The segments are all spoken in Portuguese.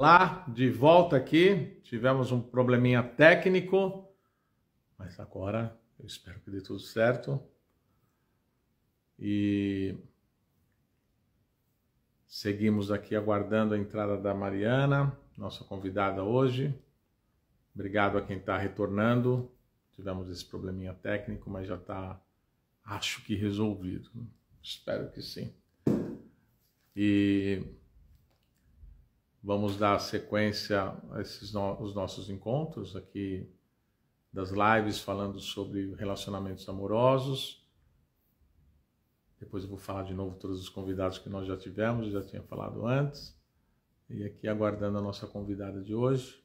Lá, de volta aqui, tivemos um probleminha técnico, mas agora eu espero que dê tudo certo. E seguimos aqui aguardando a entrada da Mariana, nossa convidada hoje. Obrigado a quem está retornando. Tivemos esse probleminha técnico, mas já está, acho que resolvido. Espero que sim. E vamos dar sequência a os nossos encontros aqui das lives falando sobre relacionamentos amorosos. Depois eu vou falar de novo todos os convidados que nós já tivemos, eu já tinha falado antes. E aqui aguardando a nossa convidada de hoje,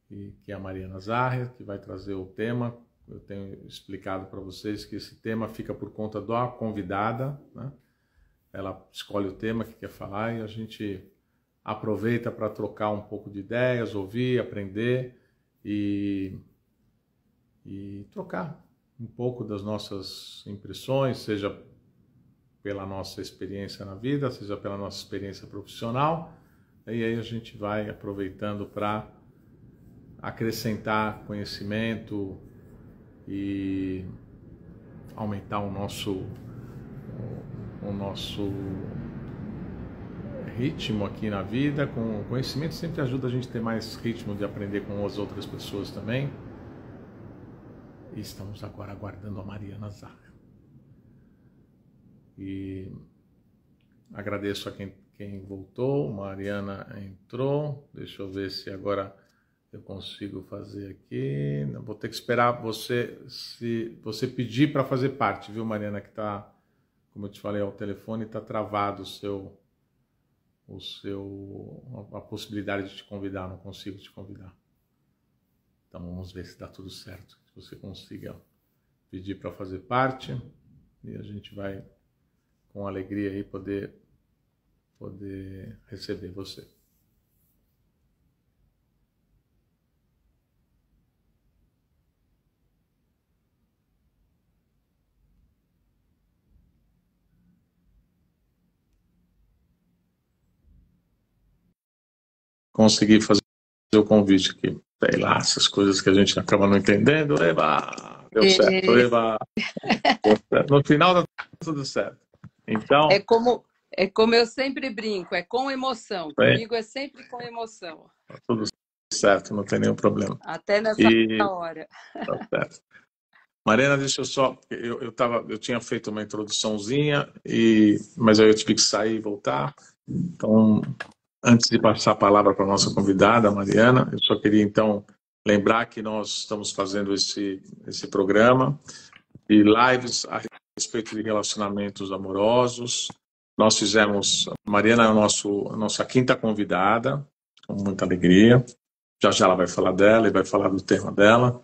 que é a Mariana Zahrer, que vai trazer o tema. Eu tenho explicado para vocês que esse tema fica por conta da convidada, né? Ela escolhe o tema que quer falar e a gente aproveita para trocar um pouco de ideias, ouvir, aprender e trocar um pouco das nossas impressões, seja pela nossa experiência na vida, seja pela nossa experiência profissional. E aí a gente vai aproveitando para acrescentar conhecimento e aumentar o nosso ritmo aqui na vida. Com conhecimento sempre ajuda a gente a ter mais ritmo de aprender com as outras pessoas também. E estamos agora aguardando a Mariana Zahrer. E agradeço a quem voltou. Mariana entrou. Deixa eu ver se agora eu consigo fazer aqui. Não, vou ter que esperar se você pedir para fazer parte, viu, Mariana, que está, como eu te falei, ao telefone está travado a possibilidade de te convidar, não consigo te convidar. Então vamos ver se dá tudo certo, se você consiga pedir para fazer parte e a gente vai com alegria aí poder receber você. Consegui fazer o convite aqui. Sei lá, essas coisas que a gente acaba não entendendo. Eba, deu certo. Eba, deu certo. No final dá tudo certo. Então, é como eu sempre brinco, é com emoção. Comigo é sempre com emoção. Tá tudo certo, não tem nenhum problema. Até nessa hora. Tá certo. Mariana, deixa eu só... Eu tinha feito uma introduçãozinha, mas aí eu tive que sair e voltar. Então, antes de passar a palavra para a nossa convidada, Mariana, eu só queria, então, lembrar que nós estamos fazendo esse programa de lives a respeito de relacionamentos amorosos. Nós fizemos... Mariana é a nossa quinta convidada, com muita alegria. Já já ela vai falar dela e vai falar do tema dela.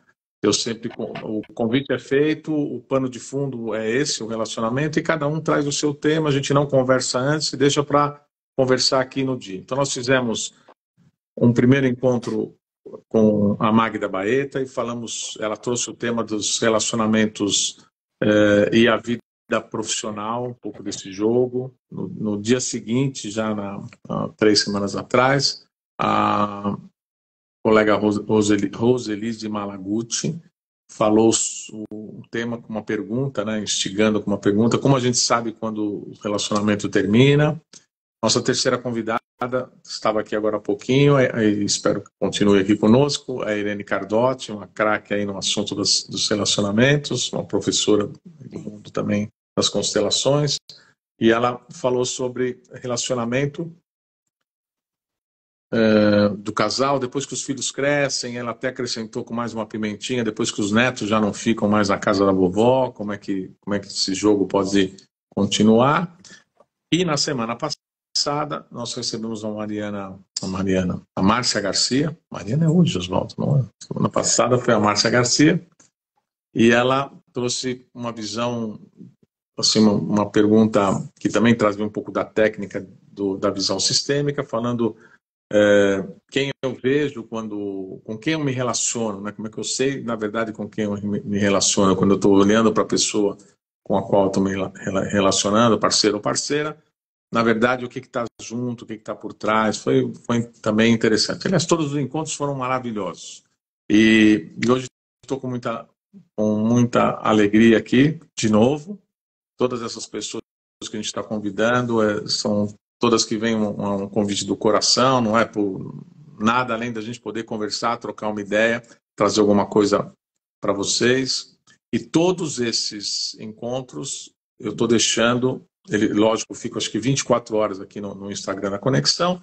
O convite é feito, o pano de fundo é esse, o relacionamento, e cada um traz o seu tema, a gente não conversa antes e deixa para conversar aqui no dia. Então nós fizemos um primeiro encontro com a Magda Baeta e ela trouxe o tema dos relacionamentos e a vida profissional, um pouco desse jogo. No dia seguinte, já 3 semanas atrás, a colega Roselise de Malaguti falou o tema com uma pergunta, né, instigando com uma pergunta: como a gente sabe quando o relacionamento termina? Nossa terceira convidada estava aqui agora há pouquinho, e espero que continue aqui conosco, a Irene Cardotti, uma craque aí no assunto dos relacionamentos, uma professora do mundo também das constelações, e ela falou sobre relacionamento do casal, depois que os filhos crescem. Ela até acrescentou com mais uma pimentinha, depois que os netos já não ficam mais na casa da vovó, como é que esse jogo pode continuar. E na semana passada nós recebemos a Márcia Garcia. Mariana é hoje, Oswaldo, não é? Semana passada foi a Márcia Garcia, e ela trouxe uma visão, assim, uma pergunta que também trazia um pouco da técnica da visão sistêmica, falando quem eu vejo com quem eu me relaciono, né? Como é que eu sei, na verdade, com quem eu me relaciono quando eu estou olhando para a pessoa com a qual eu estou me relacionando, parceiro ou parceira. na verdade, o que está junto, o que está por trás. Foi também interessante. Aliás, todos os encontros foram maravilhosos. E hoje estou com muita alegria aqui, de novo. Todas essas pessoas que a gente está convidando são todas que vêm um convite do coração, não é por nada além da gente poder conversar, trocar uma ideia, trazer alguma coisa para vocês. E todos esses encontros eu estou deixando, lógico, eu fico acho que 24 horas aqui no Instagram da Conexão,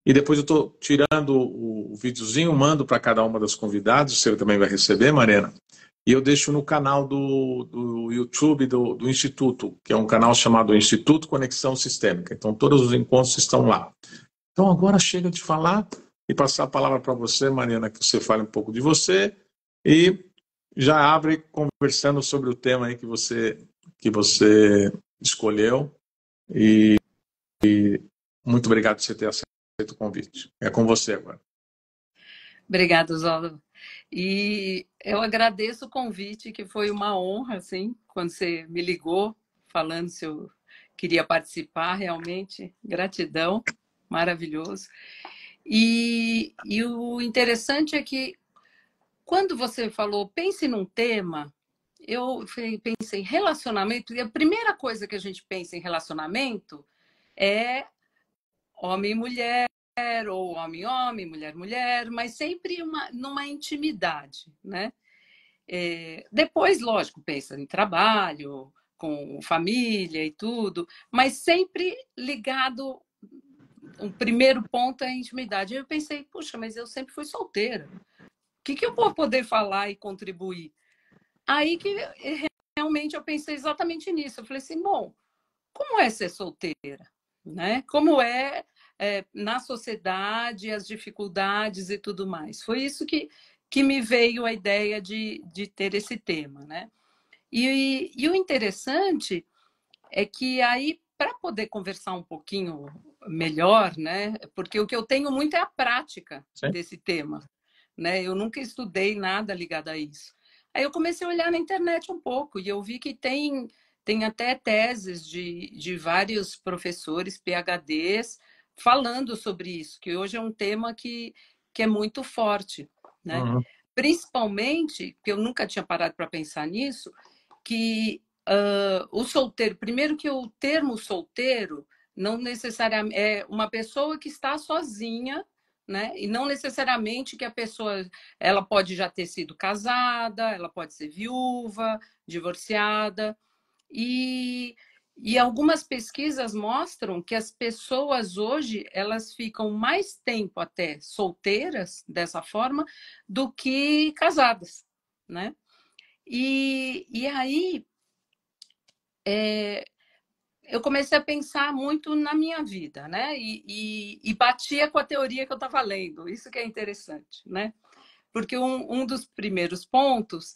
e depois eu estou tirando o videozinho, mando para cada uma das convidadas, você também vai receber, Mariana, e eu deixo no canal do YouTube do Instituto, que é um canal chamado Instituto Conexão Sistêmica. Então, todos os encontros estão lá. Então, agora chega de falar e passar a palavra para você, Mariana, que você fale um pouco de você e já abre conversando sobre o tema aí que você escolheu. E muito obrigado por você ter aceito o convite. É com você agora. Obrigada, Oswaldo. E eu agradeço o convite, que foi uma honra, assim, quando você me ligou, falando se eu queria participar, realmente, gratidão, maravilhoso. E o interessante é que, quando você falou, pense num tema, eu pensei em relacionamento, e a primeira coisa que a gente pensa em relacionamento é homem e mulher, ou homem-homem, mulher-mulher, mas sempre numa intimidade, né? Depois, lógico, pensa em trabalho, com família e tudo, mas sempre ligado, o primeiro ponto é a intimidade. Eu pensei, puxa, mas eu sempre fui solteira. O que eu vou poder falar e contribuir? Aí que realmente eu pensei exatamente nisso. Eu falei assim, bom, como é ser solteira? Né? Como na sociedade, as dificuldades e tudo mais. Foi isso que me veio a ideia de ter esse tema. Né? E o interessante é que aí, para poder conversar um pouquinho melhor, né? Porque o que eu tenho muito é a prática desse tema. Né? Eu nunca estudei nada ligado a isso. Aí eu comecei a olhar na internet um pouco e eu vi que tem até teses de vários professores, PhDs, falando sobre isso, que hoje é um tema que é muito forte. Né? Uhum. Principalmente, que eu nunca tinha parado para pensar nisso, que o solteiro, primeiro que o termo solteiro não necessariamente é uma pessoa que está sozinha, né? E não necessariamente que a pessoa, ela pode já ter sido casada, ela pode ser viúva, divorciada, e algumas pesquisas mostram que as pessoas hoje, elas ficam mais tempo até solteiras dessa forma do que casadas, né? E aí eu comecei a pensar muito na minha vida, né? E batia com a teoria que eu estava lendo. Isso que é interessante, né? Porque um dos primeiros pontos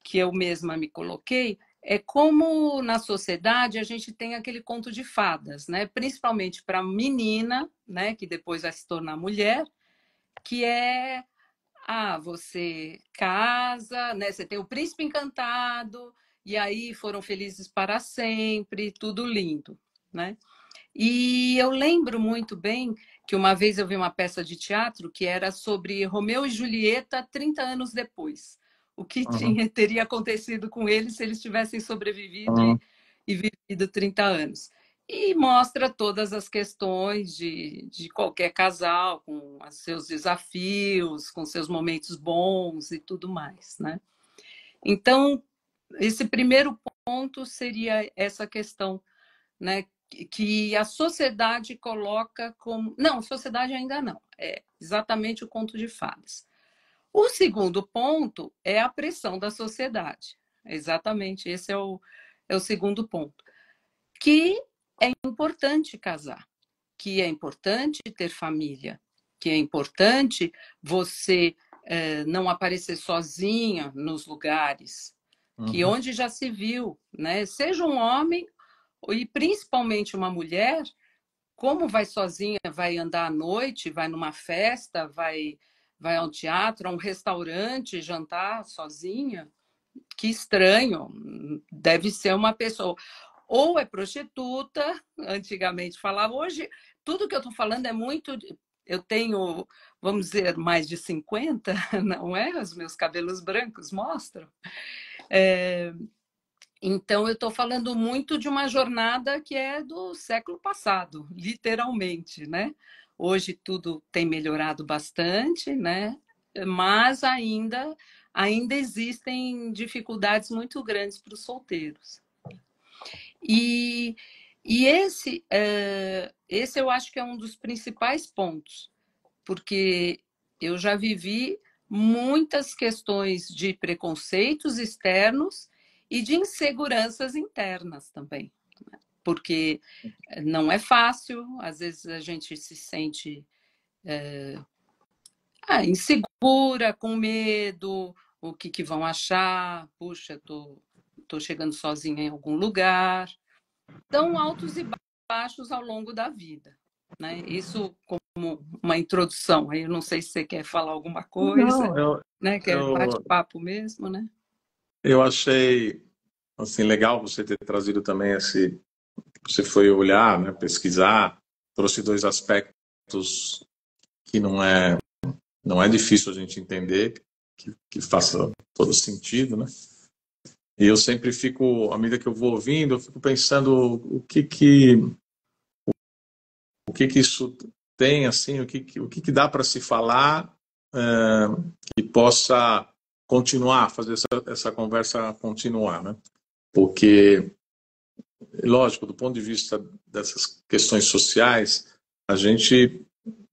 que eu mesma me coloquei é como na sociedade a gente tem aquele conto de fadas, né? Principalmente para a menina, né? Que depois vai se tornar mulher, que é você casa, né? Você tem o príncipe encantado, e aí foram felizes para sempre, tudo lindo, né? E eu lembro muito bem que uma vez eu vi uma peça de teatro que era sobre Romeu e Julieta 30 anos depois. O que teria acontecido com eles se eles tivessem sobrevivido e vivido 30 anos. E mostra todas as questões de qualquer casal, com os seus desafios, com seus momentos bons e tudo mais, né? Então, esse primeiro ponto seria essa questão, né, que a sociedade coloca como... Não, sociedade ainda não. É exatamente o conto de fadas. O segundo ponto é a pressão da sociedade. Exatamente, esse é o segundo ponto. Que é importante casar, que é importante ter família, que é importante você não aparecer sozinha nos lugares, que onde já se viu, né? Seja um homem e principalmente uma mulher, como vai sozinha, vai andar à noite, vai numa festa, vai a um teatro, a um restaurante, jantar sozinha? Que estranho, deve ser uma pessoa. ou é prostituta, antigamente falava, hoje tudo que eu estou falando é muito... Eu tenho, vamos dizer, mais de 50, não é? Os meus cabelos brancos mostram. Então, eu estou falando muito de uma jornada que é do século passado, literalmente, né? Hoje tudo tem melhorado bastante, né? Mas ainda existem dificuldades muito grandes para os solteiros. E esse eu acho que é um dos principais pontos, porque eu já vivi muitas questões de preconceitos externos e de inseguranças internas também, porque não é fácil, às vezes a gente se sente insegura, com medo, o que vão achar, puxa, tô chegando sozinha em algum lugar. Então, altos e baixos ao longo da vida, né? Isso como uma introdução. Aí eu não sei se você quer falar alguma coisa, Não, né? Que é bate-papo mesmo, né? eu achei assim, legal você ter trazido também esse... Você foi olhar, né, pesquisar, trouxe dois aspectos que não é difícil a gente entender, que faça todo sentido, né? E eu sempre fico, à medida que eu vou ouvindo, eu fico pensando o que isso tem, assim, o que dá para se falar que possa continuar, fazer essa conversa continuar, né? Porque, lógico, do ponto de vista dessas questões sociais, a gente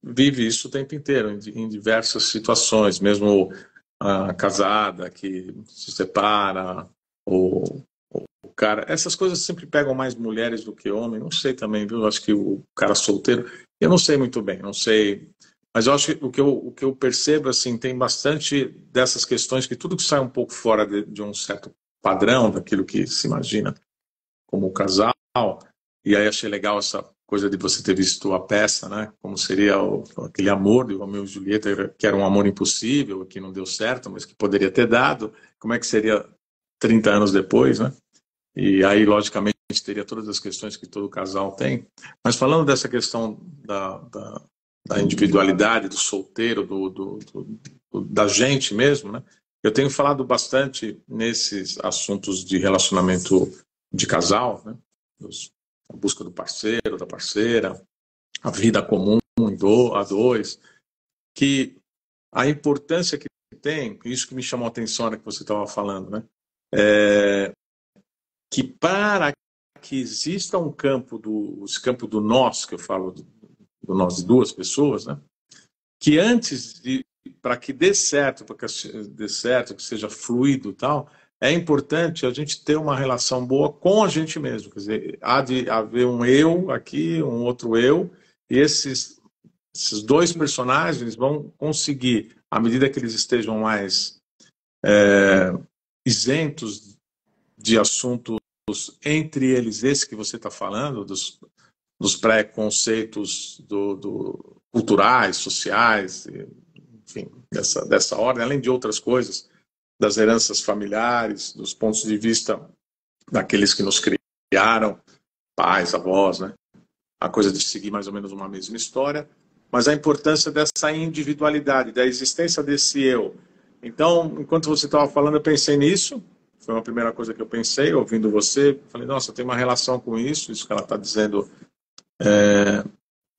vive isso o tempo inteiro, em diversas situações, mesmo a casada que se separa, ou o cara... Essas coisas sempre pegam mais mulheres do que homens, não sei também, viu? Eu acho que o cara solteiro... Eu não sei muito bem, não sei... Mas eu acho que o que eu percebo, assim, tem bastante dessas questões que tudo que sai um pouco fora de um certo padrão, daquilo que se imagina como casal, e aí achei legal essa coisa de você ter visto a peça, né? Como seria aquele amor de Romeu e Julieta, que era um amor impossível, que não deu certo, mas que poderia ter dado. Como é que seria 30 anos depois, né? E aí, logicamente, teria todas as questões que todo casal tem. Mas falando dessa questão da individualidade, do solteiro, da gente mesmo, né? Eu tenho falado bastante nesses assuntos de relacionamento de casal, né? A busca do parceiro, da parceira, a vida comum a dois, que a importância que tem, isso que me chamou a atenção na que você estava falando, né? Que para que exista esse campo do nós, que eu falo do nós de duas pessoas, né? Que para que dê certo, que seja fluido e tal, é importante a gente ter uma relação boa com a gente mesmo. Quer dizer, há de haver um eu aqui, um outro eu, e esses dois personagens vão conseguir, à medida que eles estejam mais isentos de assuntos entre eles, esse que você está falando, dos preconceitos culturais, sociais, enfim, dessa ordem, além de outras coisas, das heranças familiares, dos pontos de vista daqueles que nos criaram, pais, avós, né? A coisa de seguir mais ou menos uma mesma história, mas a importância dessa individualidade, da existência desse eu. Então, enquanto você estava falando, eu pensei nisso, foi uma primeira coisa que eu pensei, ouvindo você, falei, nossa, tem uma relação com isso que ela está dizendo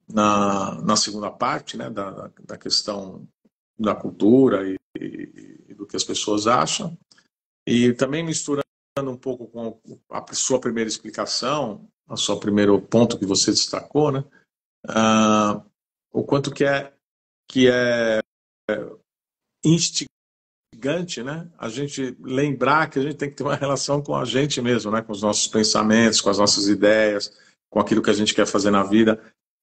na segunda parte, né, da questão da cultura e do que as pessoas acham, e também misturando um pouco com a sua primeira explicação, o seu primeiro ponto que você destacou, né, o quanto que é instigante, né, a gente lembrar que a gente tem que ter uma relação com a gente mesmo, né, com os nossos pensamentos, com as nossas ideias, com aquilo que a gente quer fazer na vida.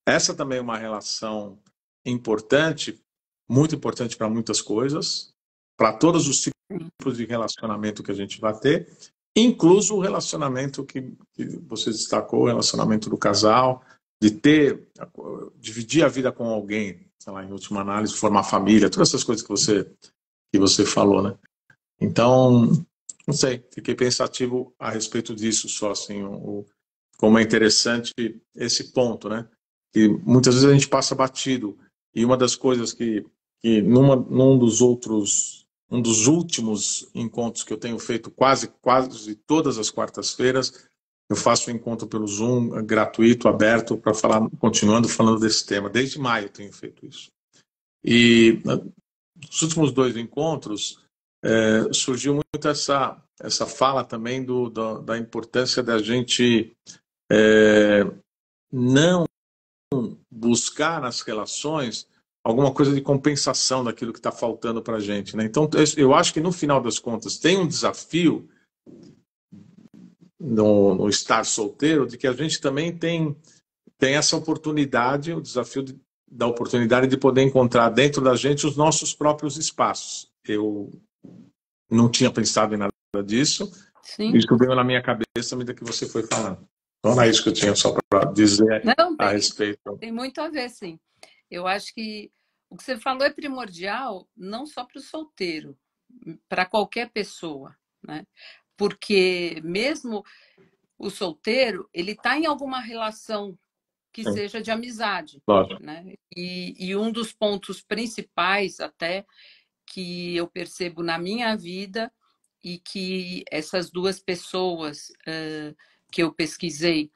Essa também é uma relação importante, muito importante para muitas coisas, para todos os tipos de relacionamento que a gente vai ter, incluso o relacionamento que você destacou, o relacionamento do casal, dividir a vida com alguém, sei lá, em última análise, formar família, todas essas coisas que você falou, né? Então, não sei, fiquei pensativo a respeito disso só, assim, como é interessante esse ponto, né? Que muitas vezes a gente passa batido. E uma das coisas que num dos últimos encontros que eu tenho feito quase todas as quartas-feiras, eu faço um encontro pelo Zoom, gratuito, aberto, para falar, continuando falando desse tema. Desde maio eu tenho feito isso. E nos últimos 2 encontros, surgiu muito essa fala também da importância da gente não buscar nas relações alguma coisa de compensação daquilo que está faltando para a gente, né? Então, eu acho que no final das contas tem um desafio no estar solteiro, de que a gente também tem essa oportunidade, o desafio da oportunidade de poder encontrar dentro da gente os nossos próprios espaços. Eu não tinha pensado em nada disso. Sim. Isso veio na minha cabeça à medida que você foi falando. Então, é isso que eu tinha só para dizer a respeito. Tem muito a ver, sim. Eu acho que o que você falou é primordial, não só para o solteiro, para qualquer pessoa, né? Porque mesmo o solteiro, ele está em alguma relação que Sim. seja de amizade, Lógico. né? E um dos pontos principais até que eu percebo na minha vida e que essas 2 pessoas que eu pesquisei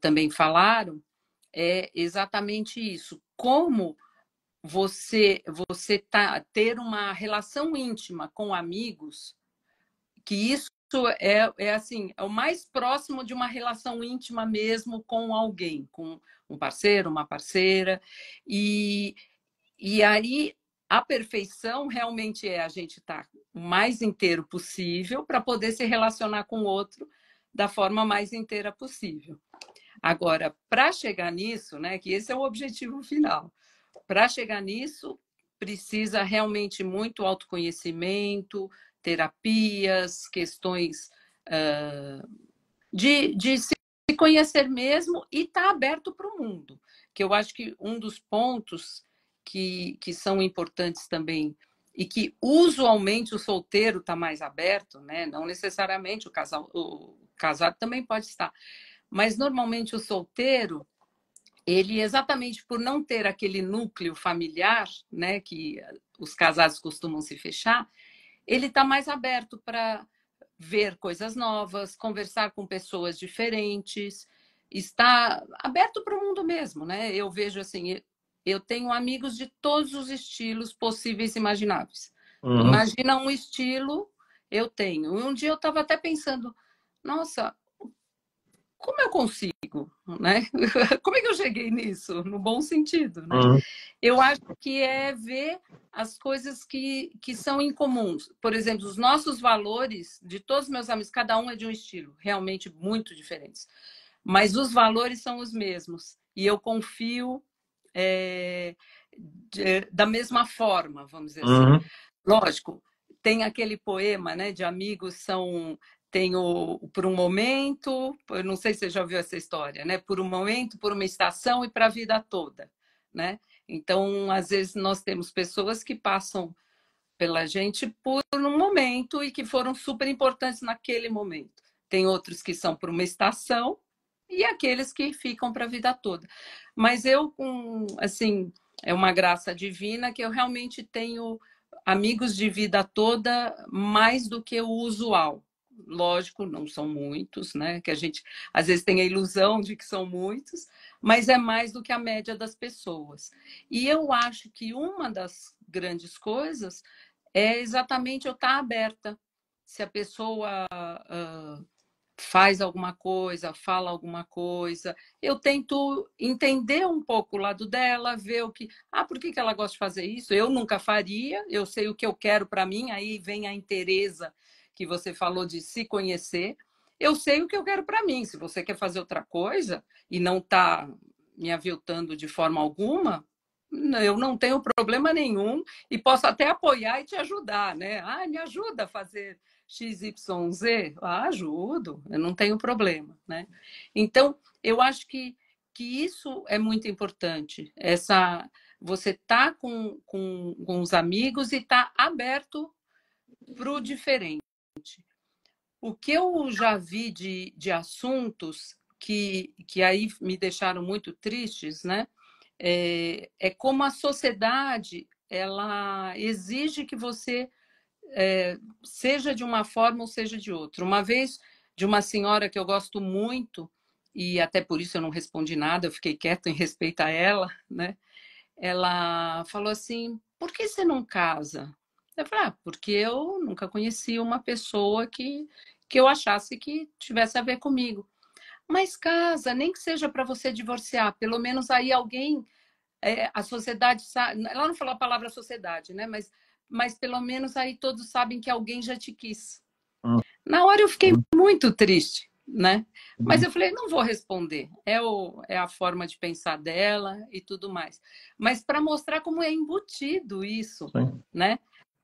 também falaram, é exatamente isso. Como você ter uma relação íntima com amigos, que isso assim, é o mais próximo de uma relação íntima mesmo com alguém, com um parceiro, uma parceira. E aí a perfeição realmente é a gente estar o mais inteiro possível para poder se relacionar com o outro da forma mais inteira possível. Agora, para chegar nisso, né, que esse é o objetivo final, para chegar nisso, precisa realmente muito autoconhecimento, terapias, questões de se conhecer mesmo e estar aberto para o mundo. Que eu acho que um dos pontos que são importantes também e que usualmente o solteiro está mais aberto, né? Não necessariamente o casado também pode estar, mas normalmente o solteiro, ele exatamente por não ter aquele núcleo familiar, né, que os casados costumam se fechar, ele está mais aberto para ver coisas novas, conversar com pessoas diferentes, está aberto para o mundo mesmo, né? Eu vejo assim, eu tenho amigos de todos os estilos possíveis e imagináveis. Uhum. Imagina um estilo, eu tenho. Um dia eu estava até pensando, nossa, como eu consigo, né? Como é que eu cheguei nisso? No bom sentido, né? Uhum. Eu acho que é ver as coisas que são incomuns. Por exemplo, os nossos valores, de todos os meus amigos, cada um é de um estilo, realmente muito diferentes. Mas os valores são os mesmos. E eu confio da mesma forma, vamos dizer assim. Uhum. Lógico, tem aquele poema, né, de amigos são... Tem por um momento, eu não sei se você já ouviu essa história, né? Por um momento, por uma estação e para a vida toda, né? Então, às vezes, nós temos pessoas que passam pela gente por um momento e que foram super importantes naquele momento. Tem outros que são por uma estação e aqueles que ficam para a vida toda. Mas eu, assim, é uma graça divina que eu realmente tenho amigos de vida toda mais do que o usual. Lógico, não são muitos, né? Que a gente às vezes tem a ilusão de que são muitos, mas é mais do que a média das pessoas. E eu acho que uma das grandes coisas é exatamente eu estar aberta. Se a pessoa faz alguma coisa, fala alguma coisa, eu tento entender um pouco o lado dela, ver o que... por que ela gosta de fazer isso? Eu nunca faria, eu sei o que eu quero para mim, aí vem a inteireza que você falou de se conhecer. Eu sei o que eu quero para mim. Se você quer fazer outra coisa e não está me aviltando de forma alguma, eu não tenho problema nenhum e posso até apoiar e te ajudar, né? Me ajuda a fazer XYZ? Ajudo, eu não tenho problema, né? Então, eu acho que isso é muito importante. Você tá com os amigos e tá aberto para o diferente. O que eu já vi de assuntos que aí me deixaram muito tristes, né? É como a sociedade ela exige que você seja de uma forma ou seja de outra. Uma vez, de uma senhora que eu gosto muito, e até por isso eu não respondi nada, eu fiquei quieta em respeito a ela, né? Ela falou assim: por que você não casa? Eu falei: porque eu nunca conheci uma pessoa que eu achasse que tivesse a ver comigo. Mas casa, nem que seja para você divorciar, pelo menos aí alguém, a sociedade sabe, ela não falou a palavra sociedade, né? Mas pelo menos aí todos sabem que alguém já te quis. Na hora eu fiquei Uhum. muito triste, né? Mas Uhum. eu falei, não vou responder. É a forma de pensar dela e tudo mais. Mas para mostrar como é embutido isso, Sim. né?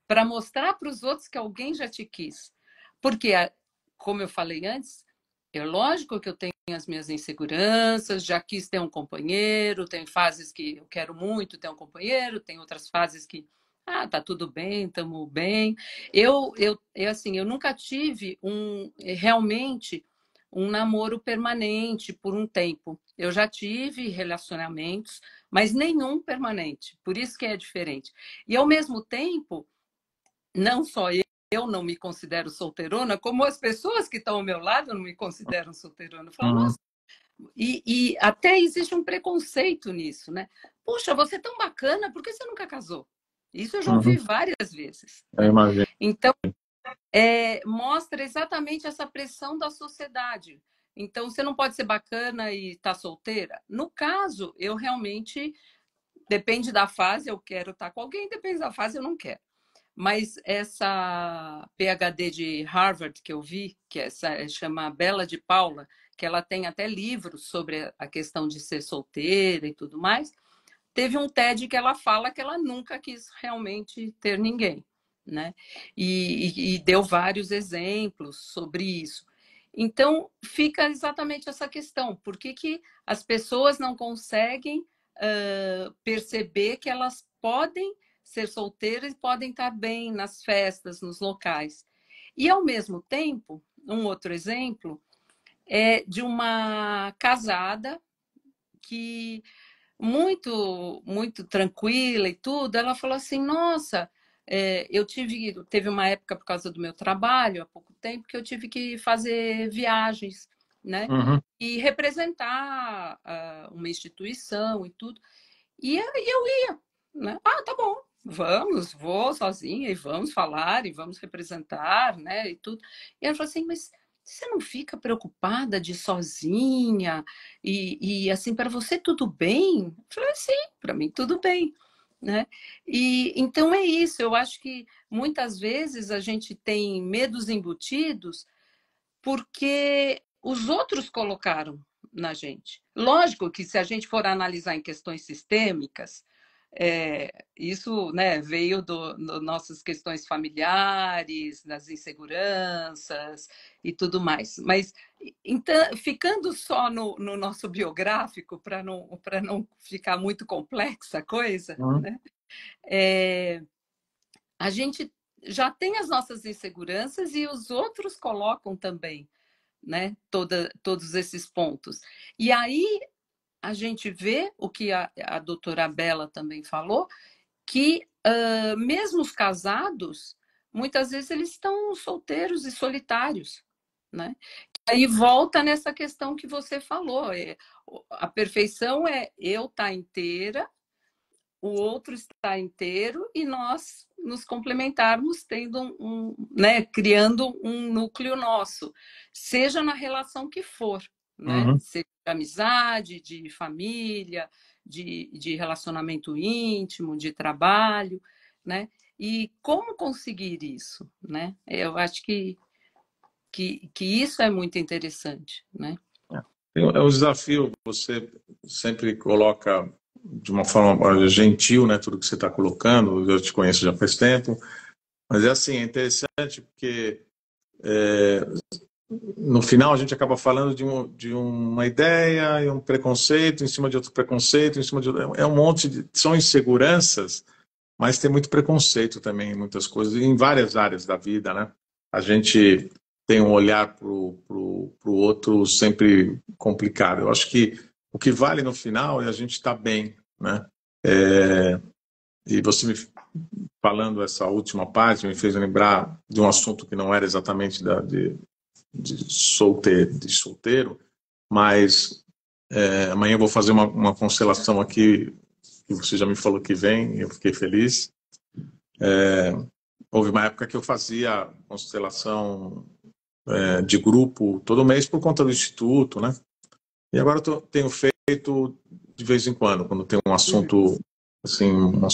Para mostrar para os outros que alguém já te quis. Porque, como eu falei antes, é lógico que eu tenho as minhas inseguranças, já quis ter um companheiro, tem fases que eu quero muito ter um companheiro, tem outras fases que tá tudo bem, estamos bem. Assim, eu nunca tive realmente um namoro permanente por um tempo. Eu já tive relacionamentos, mas nenhum permanente. Por isso que é diferente. E ao mesmo tempo, não só eu não me considero solteirona, como as pessoas que estão ao meu lado não me consideram solteirona. Falam, Uhum. nossa, e até existe um preconceito nisso, né? Puxa, você é tão bacana, por que você nunca casou? Isso eu já ouvi Uhum. várias vezes, Eu né? imagino. Então, mostra exatamente essa pressão da sociedade. Então, você não pode ser bacana e estar solteira. No caso, eu realmente, depende da fase, eu quero estar com alguém, depende da fase, eu não quero. Mas essa PhD de Harvard que eu vi, que chama Bela de Paula, que ela tem até livros sobre a questão de ser solteira e tudo mais, teve um TED que ela fala que ela nunca quis realmente ter ninguém, né? E deu vários exemplos sobre isso. Então, fica exatamente essa questão: por que as pessoas não conseguem perceber que elas podem ser solteiras e podem estar bem nas festas, nos locais? E, ao mesmo tempo, um outro exemplo é de uma casada que muito tranquila e tudo, ela falou assim: nossa, teve uma época por causa do meu trabalho, há pouco tempo, que eu tive que fazer viagens, né? Uhum. E representar uma instituição e tudo. E eu ia, né? Tá bom, vou sozinha e vamos falar e vamos representar, né? E tudo. E ela falou assim: mas você não fica preocupada de ir sozinha? E assim, para você tudo bem? Eu falei: sim, para mim tudo bem. Né? E então é isso, eu acho que muitas vezes a gente tem medos embutidos porque os outros colocaram na gente. Lógico que se a gente for analisar em questões sistêmicas, isso, né, veio das nossas questões familiares, das inseguranças e tudo mais. Mas, então, ficando só no nosso biográfico, para não ficar muito complexa a coisa, Uhum. né, a gente já tem as nossas inseguranças e os outros colocam também, né, todos esses pontos. E aí a gente vê o que a doutora Bela também falou, que mesmo os casados, muitas vezes eles estão solteiros e solitários, né? Aí volta nessa questão que você falou, a perfeição é eu estar inteira, o outro está inteiro e nós nos complementarmos, né, criando um núcleo nosso, seja na relação que for, né? Uhum. Seja de amizade, de família, de relacionamento íntimo, de trabalho, né? E como conseguir isso, né? Eu acho que isso é muito interessante, né? É um desafio, você sempre coloca de uma forma gentil, né, tudo que você está colocando, eu te conheço já faz tempo, mas é assim, é interessante porque no final a gente acaba falando de uma ideia e um preconceito em cima de outro preconceito, em cima de outro, é um monte de, são inseguranças, mas tem muito preconceito também em muitas coisas, em várias áreas da vida, né? A gente tem um olhar para o outro sempre complicado. Eu acho que o que vale no final é a gente estar bem, né? E você me falando essa última parte me fez lembrar de um assunto que não era exatamente de solteiro, mas amanhã eu vou fazer uma constelação aqui, que você já me falou que vem, eu fiquei feliz. Houve uma época que eu fazia constelação de grupo todo mês por conta do Instituto, né? E agora eu tenho feito de vez em quando tem um assunto, assim, uma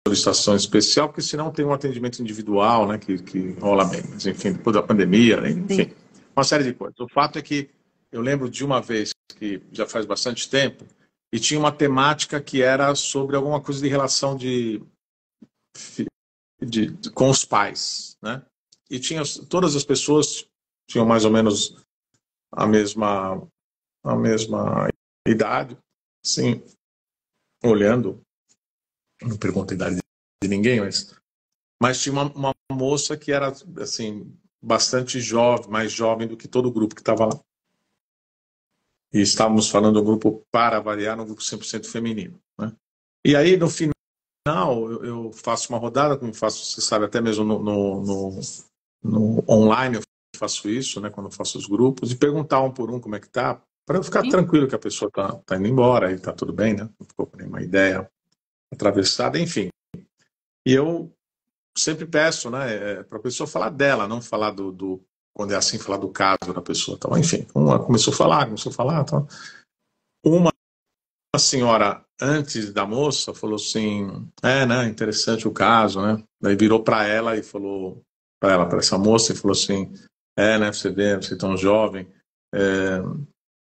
solicitação especial, porque senão tem um atendimento individual, né, que rola bem. Mas, enfim, depois da pandemia, enfim, uma série de coisas. O fato é que eu lembro de uma vez, que já faz bastante tempo, e tinha uma temática que era sobre alguma coisa de relação com os pais, né? E todas as pessoas tinham mais ou menos a mesma idade, assim, olhando, não pergunto a idade de ninguém, mas tinha uma moça que era, assim, bastante jovem, mais jovem do que todo o grupo que estava lá. E estávamos falando do grupo, para variar, um grupo 100% feminino, né? E aí, no final, eu faço uma rodada, como faço, você sabe, até mesmo no online eu faço isso, né, quando eu faço os grupos, e perguntar um por um como é que tá, para eu ficar tranquilo que a pessoa tá indo embora e tá tudo bem, né? Não ficou com nenhuma ideia atravessada, enfim. E eu sempre peço, né, para a pessoa falar dela, não falar quando é assim, falar do caso da pessoa. Então, enfim, uma começou a falar. Então, uma senhora, antes da moça, falou assim, né, interessante o caso, né? Daí virou para ela e falou, para essa moça, e falou assim, né, você vê, você é tão jovem,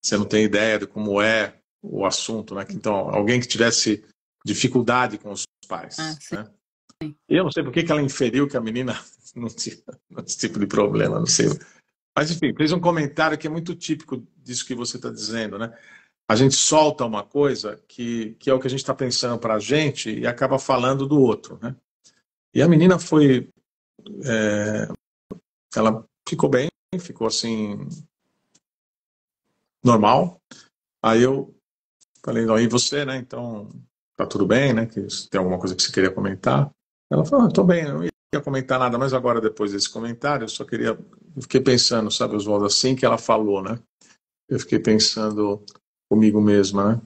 você não tem ideia de como é o assunto, né? Então, alguém que tivesse dificuldade com os pais, né? E eu não sei por que ela inferiu que a menina não tinha esse tipo de problema, não sei. Mas, enfim, fez um comentário que é muito típico disso que você está dizendo, né? A gente solta uma coisa que é o que a gente está pensando para a gente e acaba falando do outro, né? E a menina ela ficou bem, ficou assim, normal. Aí eu falei, e você, né? Então, tá tudo bem, né? Que tem alguma coisa que você queria comentar? Ela falou, tô bem, eu não ia comentar nada, mas agora, depois desse comentário, eu fiquei pensando, sabe, Oswaldo, assim que ela falou, né? Eu fiquei pensando comigo mesma,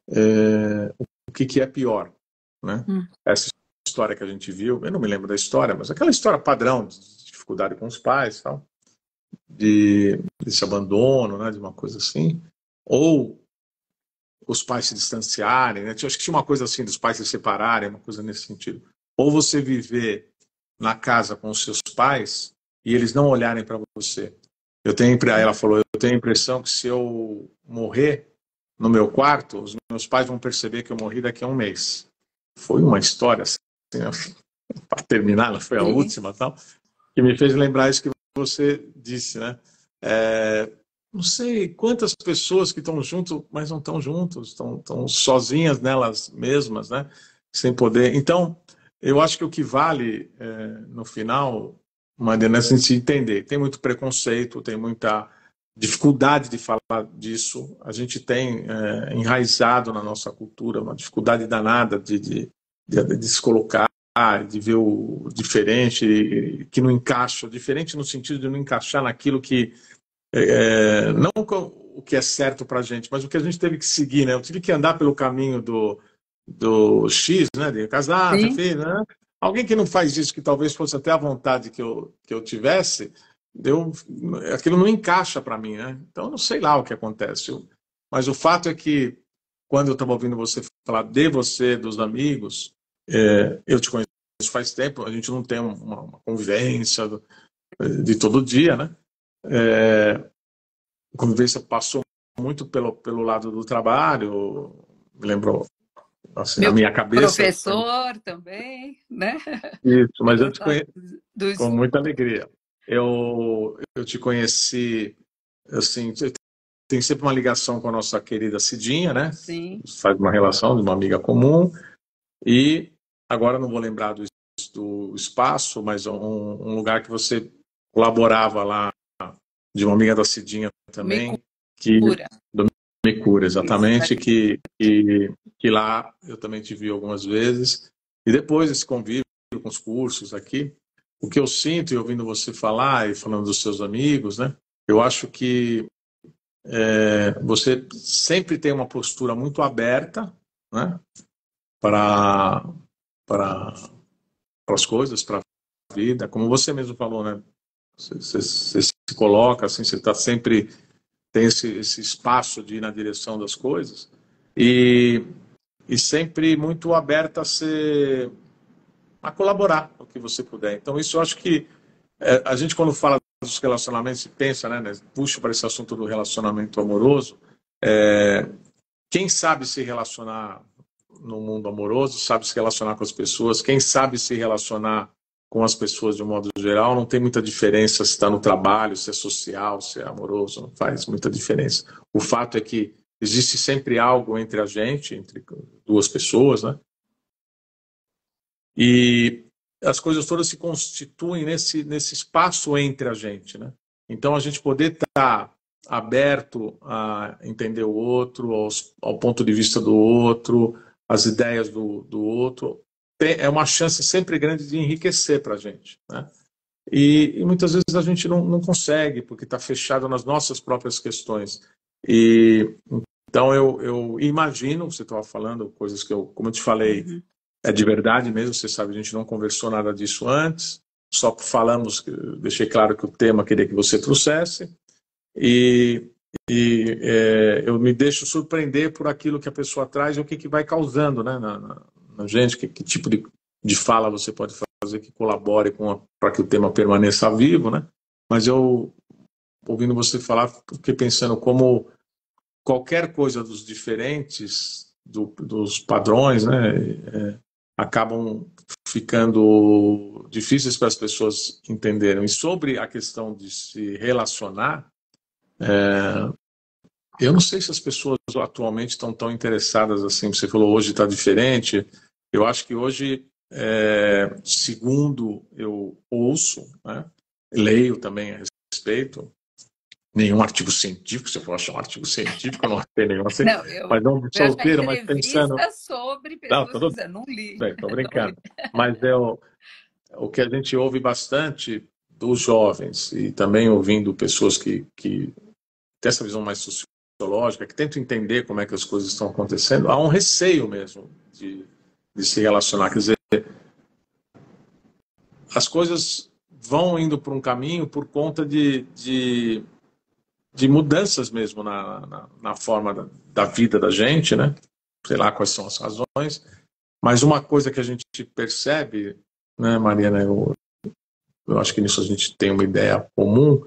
né? O que é pior, né? Essa história que a gente viu, eu não me lembro da história, mas aquela história padrão de dificuldade com os pais, tal, desse abandono, né? De uma coisa assim, ou os pais se distanciarem, né? Eu acho que tinha uma coisa assim, dos pais se separarem, uma coisa nesse sentido. Ou você viver na casa com os seus pais e eles não olharem para você. Ela falou, eu tenho a impressão que se eu morrer no meu quarto, os meus pais vão perceber que eu morri daqui a um mês. Foi uma história, assim, para terminar, ela foi a última, tal, que me fez lembrar isso que você disse, né? Não sei quantas pessoas que estão juntos, mas não estão juntos, estão sozinhas nelas mesmas, né? Sem poder. Então, eu acho que o que vale no final, Mariana, é a gente entender. Tem muito preconceito, tem muita dificuldade de falar disso. A gente tem enraizado na nossa cultura uma dificuldade danada de se colocar, de ver o diferente, que não encaixa, diferente no sentido de não encaixar naquilo que não o que é certo para a gente, mas o que a gente teve que seguir, né? Eu tive que andar pelo caminho do X, né? De casar, ter filho, né? Alguém que não faz isso, que talvez fosse até a vontade que eu tivesse, aquilo não encaixa para mim, né? Então, eu não sei lá o que acontece. Mas o fato é que, quando eu estava ouvindo você falar de você, dos amigos, eu te conheço faz tempo, a gente não tem uma convivência de todo dia, né? A convivência passou muito pelo lado do trabalho, me lembrou, assim, na minha cabeça. Professor também, né? Isso, mas eu te conheço com muita alegria. Eu te conheci, assim, tem sempre uma ligação com a nossa querida Cidinha, né? Sim. Faz uma relação de uma amiga comum. E agora não vou lembrar do espaço, mas um lugar que você colaborava lá, de uma amiga da Cidinha também, que do Micura, exatamente, que lá eu também te vi algumas vezes. E depois esse convívio com os cursos aqui, o que eu sinto e ouvindo você falar e falando dos seus amigos, né? Eu acho que você sempre tem uma postura muito aberta, né? Para as coisas, para a vida, como você mesmo falou, né? Você se coloca assim, você está sempre tem esse espaço de ir na direção das coisas e, e sempre muito aberta a colaborar o que você puder. Então isso eu acho que a gente quando fala dos relacionamentos pensa, né, puxa para esse assunto do relacionamento amoroso, quem sabe se relacionar no mundo amoroso, sabe se relacionar com as pessoas, quem sabe se relacionar com as pessoas de um modo geral, não tem muita diferença se está no trabalho, se é social, se é amoroso, não faz muita diferença. O fato é que existe sempre algo entre a gente, entre duas pessoas, né? E as coisas todas se constituem nesse espaço entre a gente, né? Então a gente poder estar aberto a entender o outro, ao ponto de vista do outro, as ideias do outro, é uma chance sempre grande de enriquecer para a gente, né? E muitas vezes a gente não consegue, porque está fechado nas nossas próprias questões. E então eu imagino, você estava falando, coisas que eu, como eu te falei, é de verdade mesmo, você sabe, a gente não conversou nada disso antes, só falamos, deixei claro que o tema queria que você trouxesse, e eu me deixo surpreender por aquilo que a pessoa traz e o que vai causando, né, na gente, que tipo de fala você pode fazer que colabore para que o tema permaneça vivo, né? Mas eu, ouvindo você falar, fiquei pensando como qualquer coisa dos diferentes, dos padrões, né, acabam ficando difíceis para as pessoas entenderem. E sobre a questão de se relacionar, eu não sei se as pessoas atualmente estão tão interessadas assim. Você falou hoje está diferente. Eu acho que hoje, segundo eu ouço, né, leio também a respeito, nenhum artigo científico, se eu for achar um artigo científico, eu não achei nenhum assim, Não, mas não de eu já solteiro, mas pensando. entrevista sobre Não, pessoas que tudo dizem, não li. bem, estou Não li. brincando. Mas o que a gente ouve bastante dos jovens, e também ouvindo pessoas que têm essa visão mais sociológica, que tentam entender como é que as coisas estão acontecendo, há um receio mesmo de se relacionar. Quer dizer, as coisas vão indo por um caminho por conta de mudanças mesmo na forma da vida da gente, né? Sei lá quais são as razões, mas uma coisa que a gente percebe, né, Mariana, eu acho que nisso a gente tem uma ideia comum,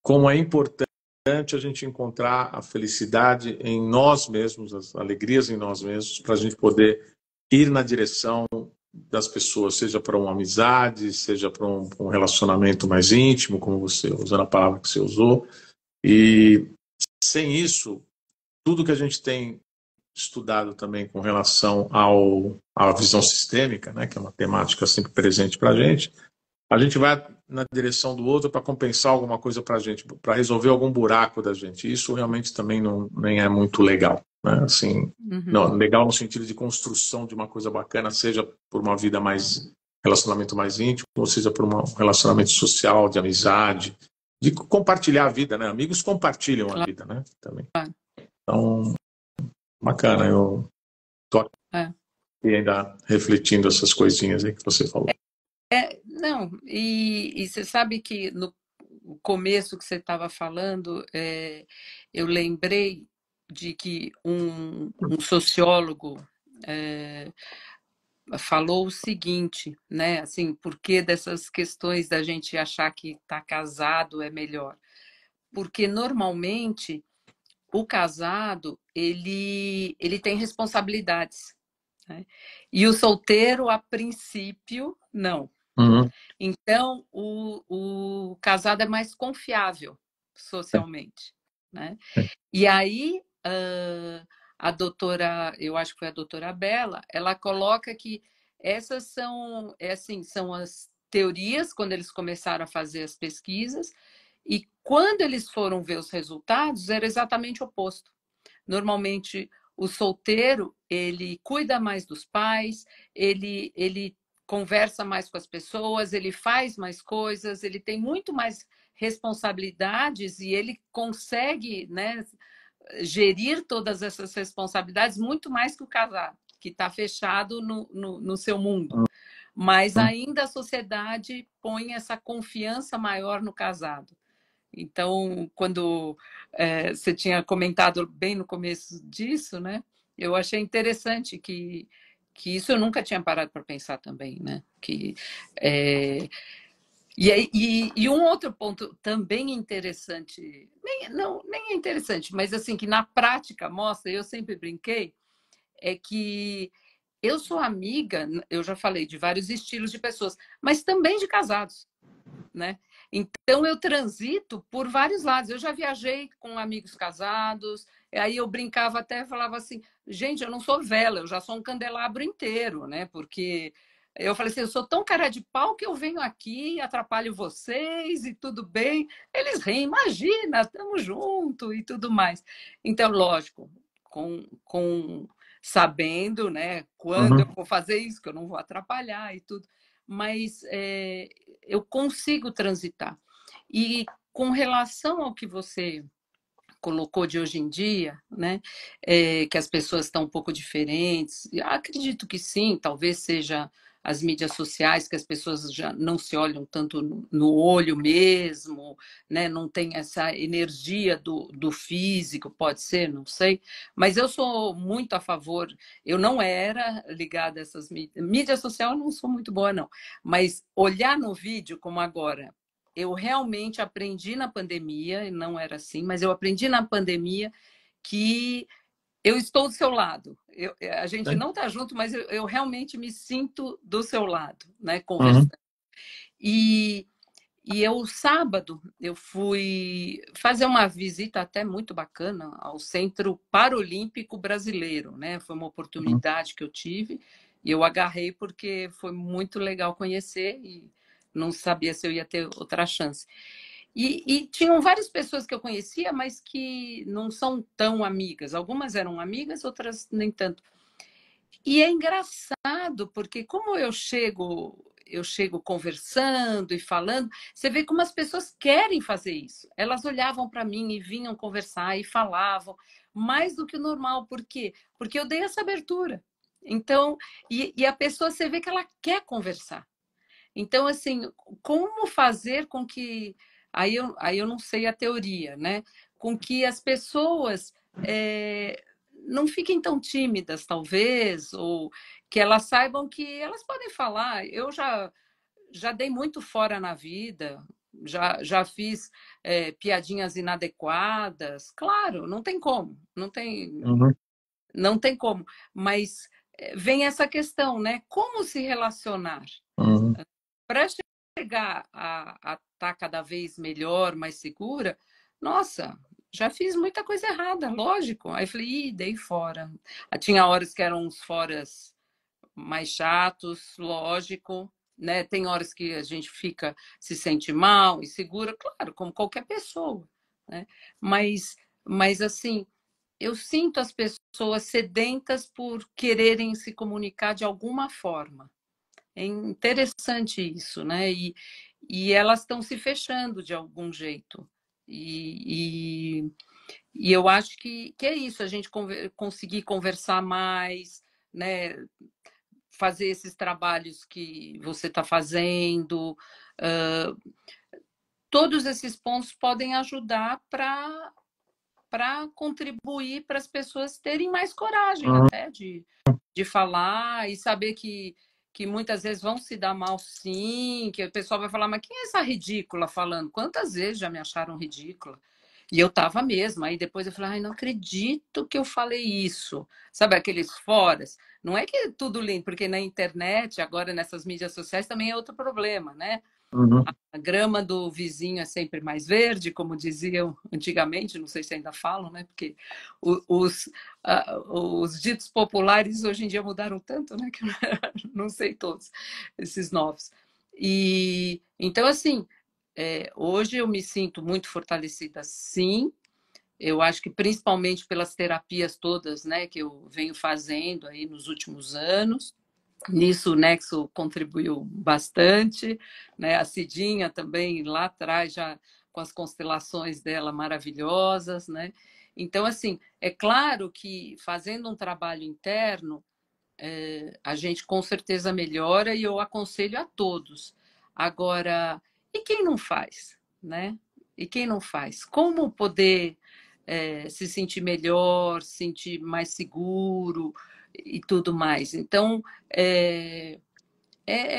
como é importante a gente encontrar a felicidade em nós mesmos, as alegrias em nós mesmos, para a gente poder ir na direção das pessoas, seja para uma amizade, seja para um relacionamento mais íntimo, como você, usando a palavra que você usou. E sem isso, tudo que a gente tem estudado também com relação à visão sistêmica, né, que é uma temática sempre presente para a gente vai na direção do outro para compensar alguma coisa para a gente, para resolver algum buraco da gente. Isso realmente também nem é muito legal, né? Assim, não, legal no sentido de construção de uma coisa bacana, seja por uma vida mais relacionamento mais íntimo, ou seja por um relacionamento social, de amizade, de compartilhar a vida, né? Amigos compartilham a vida, né? Também. Então, bacana, eu tô aqui ainda refletindo essas coisinhas aí que você falou. Não, e você sabe que no começo que você estava falando, eu lembrei de que um sociólogo falou o seguinte, né? Assim, por que dessas questões da gente achar que está casado é melhor? Porque normalmente o casado ele tem responsabilidades, né? E o solteiro, a princípio, não. Então, o casado é mais confiável socialmente, né? E aí, a doutora, eu acho que foi a doutora Bela, ela coloca que essas são, assim, são as teorias quando eles começaram a fazer as pesquisas, e quando eles foram ver os resultados, era exatamente o oposto. Normalmente, o solteiro, ele cuida mais dos pais, ele conversa mais com as pessoas, ele faz mais coisas, ele tem muito mais responsabilidades e ele consegue, né, gerir todas essas responsabilidades muito mais que o casado, que está fechado no seu mundo. Mas ainda a sociedade põe essa confiança maior no casado. Então, quando você tinha comentado bem no começo disso, né? Eu achei interessante que isso eu nunca tinha parado para pensar também, né? E um outro ponto também interessante, nem é interessante, mas assim, que na prática mostra, eu sempre brinquei, é que eu sou amiga, eu já falei de vários estilos de pessoas, mas também de casados, né? Então eu transito por vários lados. Eu já viajei com amigos casados, aí eu brincava até, falava assim, gente, eu não sou vela, eu já sou um candelabro inteiro, né? Porque eu falei assim, eu sou tão cara de pau que eu venho aqui, atrapalho vocês e tudo bem. Eles riem, imagina, estamos juntos e tudo mais. Então, lógico, sabendo, né, quando eu vou fazer isso, que eu não vou atrapalhar e tudo, mas eu consigo transitar. E com relação ao que você colocou de hoje em dia, né, que as pessoas estão um pouco diferentes, acredito que sim, talvez seja as mídias sociais, que as pessoas já não se olham tanto no olho mesmo, né, não tem essa energia do físico, pode ser, não sei, mas eu sou muito a favor, eu não era ligada a essas mídias, mídia social eu não sou muito boa não, mas olhar no vídeo como agora, eu realmente aprendi na pandemia, e não era assim, mas eu aprendi na pandemia que eu estou do seu lado. A gente não está junto, mas eu realmente me sinto do seu lado, né, conversando. E eu, sábado, eu fui fazer uma visita até muito bacana ao Centro Paralímpico Brasileiro, né? Foi uma oportunidade que eu tive e eu agarrei porque foi muito legal conhecer e não sabia se eu ia ter outra chance. E tinham várias pessoas que eu conhecia, mas que não são tão amigas. Algumas eram amigas, outras nem tanto. E é engraçado, porque como eu chego conversando e falando, você vê como as pessoas querem fazer isso. Elas olhavam para mim e vinham conversar e falavam mais do que o normal. Por quê? Porque eu dei essa abertura. Então, e a pessoa, você vê que ela quer conversar. Então, assim, como fazer com que. Aí eu não sei a teoria, né? Com que as pessoas não fiquem tão tímidas, talvez, ou que elas saibam que elas podem falar. Eu já dei muito fora na vida, já fiz piadinhas inadequadas. Claro, não tem como, não tem como. Mas vem essa questão, né? Como se relacionar? Para chegar a estar cada vez melhor, mais segura, nossa, já fiz muita coisa errada, lógico. Aí falei, dei fora. Tinha horas que eram uns foras mais chatos, lógico, né? Tem horas que a gente se sente mal, insegura, claro, como qualquer pessoa, né? Mas assim, eu sinto as pessoas sedentas por quererem se comunicar de alguma forma. É interessante isso, né? E elas estão se fechando de algum jeito. E eu acho que é isso, a gente conseguir conversar mais, né? Fazer esses trabalhos que você está fazendo. Todos esses pontos podem ajudar para contribuir para as pessoas terem mais coragem até de falar e saber que muitas vezes vão se dar mal sim, que o pessoal vai falar, mas quem é essa ridícula falando? Quantas vezes já me acharam ridícula? E eu tava mesmo. Aí depois eu falei, ai, não acredito que eu falei isso. Sabe aqueles foras? Não é que é tudo lindo, porque na internet, agora nessas mídias sociais, também é outro problema, né? A grama do vizinho é sempre mais verde, como diziam antigamente, não sei se ainda falam, né? Porque os ditos populares hoje em dia mudaram tanto, né? Que eu não sei todos esses novos. E então, assim, hoje eu me sinto muito fortalecida, sim. Eu acho que principalmente pelas terapias todas, né, que eu venho fazendo aí nos últimos anos. Nisso o Nexo contribuiu bastante, né? A Cidinha também lá atrás já com as constelações dela maravilhosas, né? Então, assim, é claro que fazendo um trabalho interno, a gente com certeza melhora e eu aconselho a todos. Agora, e quem não faz, né? E quem não faz? Como poder se sentir melhor, se sentir mais seguro e tudo mais? Então, é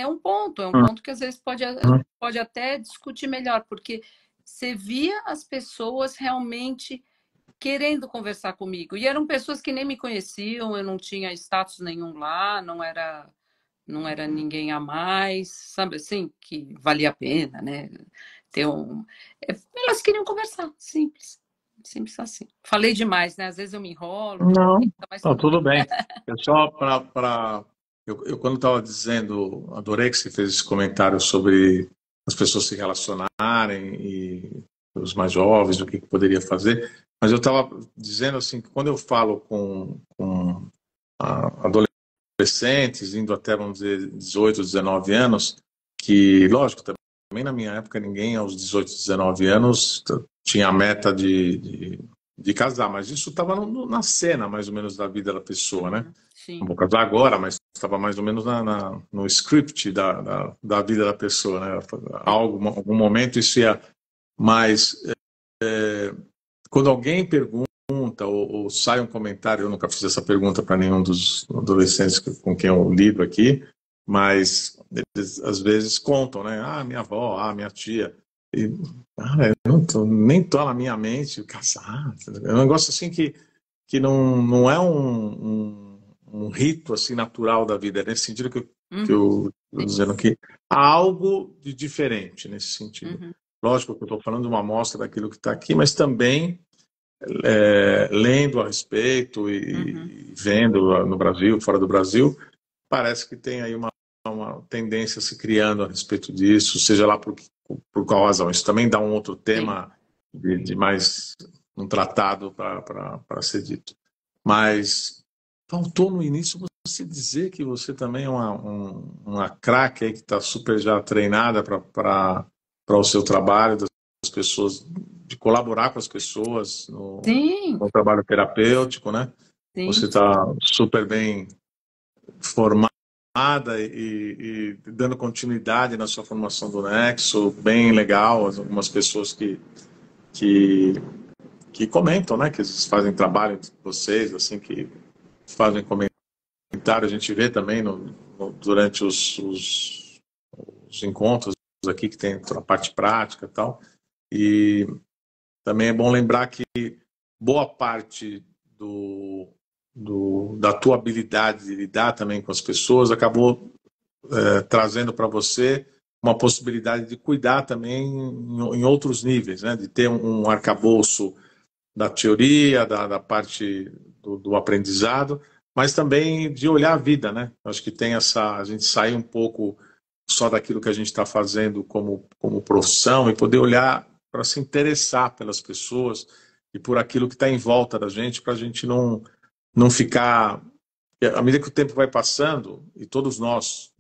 um ponto que às vezes pode até discutir melhor, porque você via as pessoas realmente querendo conversar comigo. E eram pessoas que nem me conheciam, eu não tinha status nenhum lá, não era ninguém a mais, sabe assim, que valia a pena, né? Ter um... Elas queriam conversar, simples. Simples assim. Falei demais, né? Às vezes eu me enrolo, Não, mas não, tudo bem. tudo bem. É só para. Eu, quando estava dizendo, adorei que você fez esse comentário sobre as pessoas se relacionarem e os mais jovens, o que poderia fazer, mas eu estava dizendo assim, que quando eu falo com adolescentes, indo até, vamos dizer, 18, 19 anos, que, lógico, também na minha época, ninguém aos 18, 19 anos tinha a meta de casar, mas isso estava na cena, mais ou menos, da vida da pessoa, né? Não Sim. vou casar agora, mas estava mais ou menos no script da vida da pessoa, né? Algum momento isso ia mais... Quando alguém pergunta ou sai um comentário, eu nunca fiz essa pergunta para nenhum dos adolescentes com quem eu lido aqui, mas eles às vezes contam, né? Ah, minha avó, ah, minha tia. E, eu nem tô na minha mente casar. É um negócio assim que não é um rito assim natural da vida. É nesse sentido que eu estou dizendo aqui. Há algo de diferente nesse sentido. Lógico que eu estou falando de uma amostra daquilo que está aqui, mas também lendo a respeito e vendo no Brasil, fora do Brasil, parece que tem aí uma tendência se criando a respeito disso, seja lá por qual razão. Isso também dá um outro tema de mais um tratado para ser dito. Mas faltou no início você dizer que você também é uma craque aí que está super já treinada para o seu trabalho, das pessoas, de colaborar com as pessoas Sim, no trabalho terapêutico, né? sim. Você está super bem formada e dando continuidade na sua formação do Nexo, bem legal. Algumas pessoas que, que comentam, né? Que eles fazem trabalho entre vocês, assim, que fazem comentário. A gente vê também durante os encontros aqui que tem a parte prática e tal. E também é bom lembrar que boa parte da tua habilidade de lidar também com as pessoas acabou trazendo para você uma possibilidade de cuidar também em outros níveis, né? De ter um arcabouço da teoria, da parte do aprendizado, mas também de olhar a vida, né? Acho que tem a gente sair um pouco só daquilo que a gente está fazendo como profissão e poder olhar para se interessar pelas pessoas e por aquilo que está em volta da gente, para a gente não ficar. À medida que o tempo vai passando, e todos nós,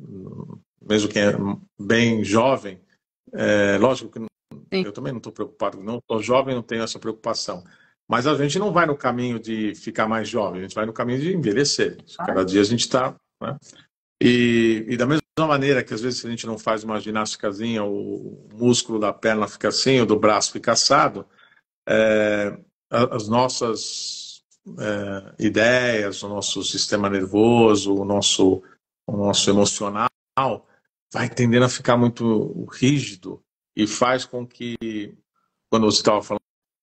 mesmo quem é bem jovem, lógico que Sim. eu também não estou preocupado, não estou jovem, não tenho essa preocupação. Mas a gente não vai no caminho de ficar mais jovem, a gente vai no caminho de envelhecer. Cada dia a gente está. Né? E da mesma maneira que às vezes a gente não faz uma ginástica, o músculo da perna fica assim, o do braço fica assado, as nossas ideias, o nosso sistema nervoso, o nosso emocional vai tendendo a ficar muito rígido e faz com que, quando você estava falando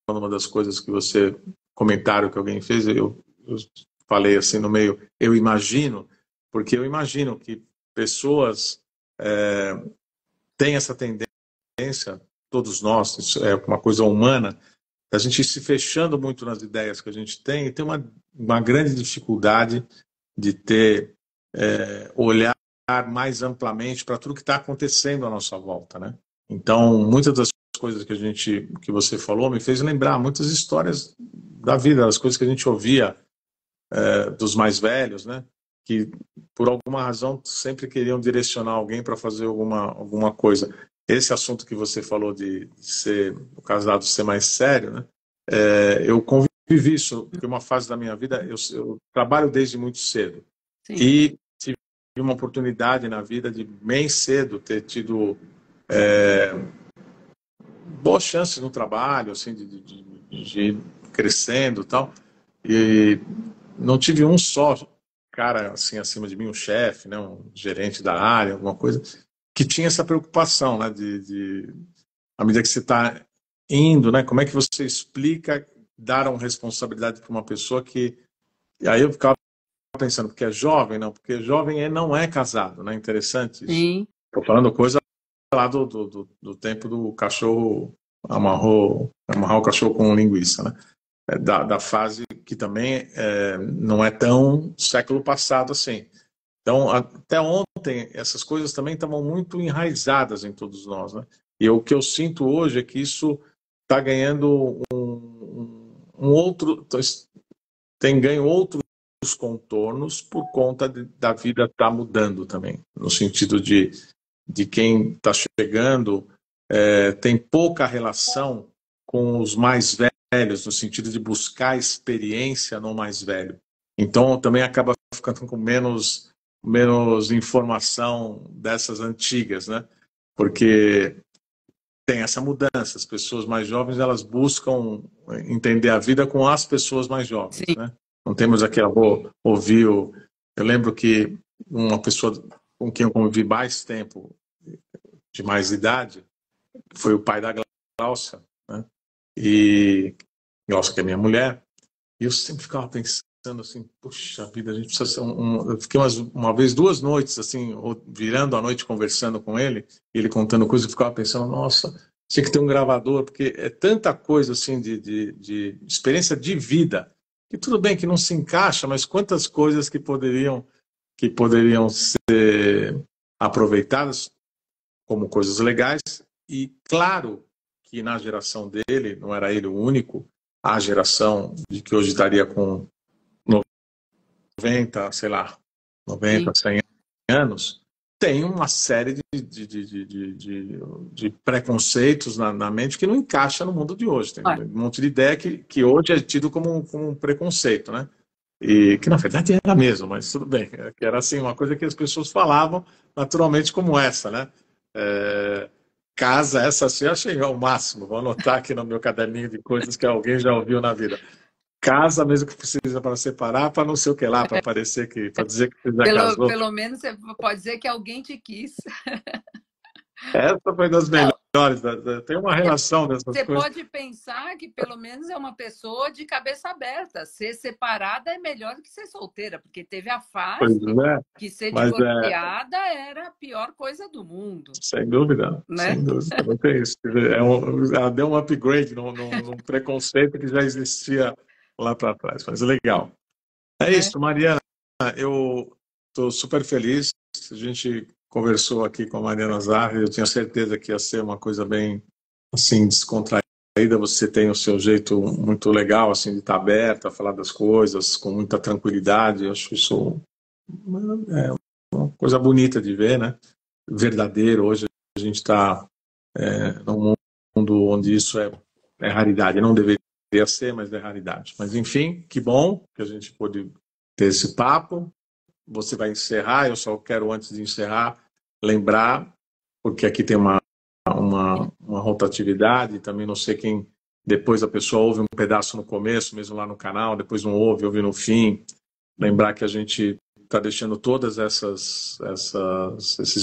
uma das coisas que você, comentário que alguém fez, eu falei assim no meio, eu imagino, porque eu imagino que pessoas têm essa tendência, todos nós, isso é uma coisa humana, a gente se fechando muito nas ideias que a gente tem e tem uma grande dificuldade de ter olhar mais amplamente para tudo que está acontecendo à nossa volta, né? Então, muitas das coisas que você falou me fez lembrar muitas histórias da vida, as coisas que a gente ouvia dos mais velhos, né? Que por alguma razão sempre queriam direcionar alguém para fazer alguma coisa. Esse assunto que você falou de ser o casado ser mais sério, né? Eu convivi isso, porque uma fase da minha vida eu trabalho desde muito cedo. Sim. E tive uma oportunidade na vida de bem cedo ter tido boas chances no trabalho, assim, de ir crescendo e tal. E não tive um só cara assim acima de mim, um chefe, né, um gerente da área, alguma coisa, que tinha essa preocupação, né, à medida que você está indo, né, como é que você explica dar uma responsabilidade para uma pessoa que... E aí eu ficava pensando, porque é jovem, não, porque jovem não é casado, né, interessante isso. Sim. Estou falando coisa lá do tempo do cachorro amarrar o cachorro com linguiça, né? Da fase que também não é tão século passado assim. Então, até ontem, essas coisas também estavam muito enraizadas em todos nós, né? E o que eu sinto hoje é que isso está ganhando um outro... tem ganho outros contornos por conta da vida estar mudando também, no sentido de quem está chegando tem pouca relação com os mais velhos, no sentido de buscar experiência no mais velho. Então, também acaba ficando com menos informação dessas antigas, né? Porque tem essa mudança. As pessoas mais jovens, elas buscam entender a vida com as pessoas mais jovens, Sim. né? Não temos aqui, eu lembro que uma pessoa com quem eu convivi mais tempo, de mais idade, foi o pai da Gláucia, né? E Gláucia, que é minha mulher, e eu sempre ficava pensando assim, puxa vida, a gente precisa ser eu fiquei uma vez, 2 noites, assim, virando a noite conversando com ele, e ele contando coisas, eu ficava pensando, nossa, tinha que ter um gravador, porque é tanta coisa, assim, de experiência de vida, que tudo bem que não se encaixa, mas quantas coisas que poderiam ser aproveitadas como coisas legais. E claro que na geração dele, não era ele o único, a geração de que hoje estaria com 90, sei lá, 90, 100 anos, tem uma série de preconceitos na mente que não encaixa no mundo de hoje. Tem um monte de ideia que hoje é tido como um preconceito, né? E que na verdade era mesmo, mas tudo bem. Que era assim, uma coisa que as pessoas falavam naturalmente como essa, né? Casa, essa assim, eu achei ao máximo. Vou anotar aqui no meu caderninho de coisas que alguém já ouviu na vida. Casa, mesmo que precisa para separar, para não sei o que lá, para parecer que, para dizer que você já casou. Pelo menos você pode dizer que alguém te quis. Essa foi das melhores. Tem uma relação dessas Você coisas. pode pensar que pelo menos é uma pessoa de cabeça aberta. Ser separada é melhor do que ser solteira, porque teve a fase que ser divorciada era a pior coisa do mundo. Sem dúvida, né? Sem dúvida. Não tem isso. Ela deu um upgrade num preconceito que já existia lá para trás. Mas legal. É isso, Mariana. Eu estou super feliz. A gente conversou aqui com a Mariana Zarri. Eu tinha certeza que ia ser uma coisa bem assim descontraída. Você tem o seu jeito muito legal assim de estar aberta a falar das coisas com muita tranquilidade. Eu acho isso uma coisa bonita de ver, né? Verdadeiro. Hoje a gente está num mundo onde isso é raridade. Não deveria ser, mas é raridade. Mas enfim, que bom que a gente pôde ter esse papo. Você vai encerrar, eu só quero, antes de encerrar, lembrar, porque aqui tem uma rotatividade, também não sei quem, depois a pessoa ouve um pedaço no começo, mesmo lá no canal, depois não ouve no fim. Lembrar que a gente está deixando todas esses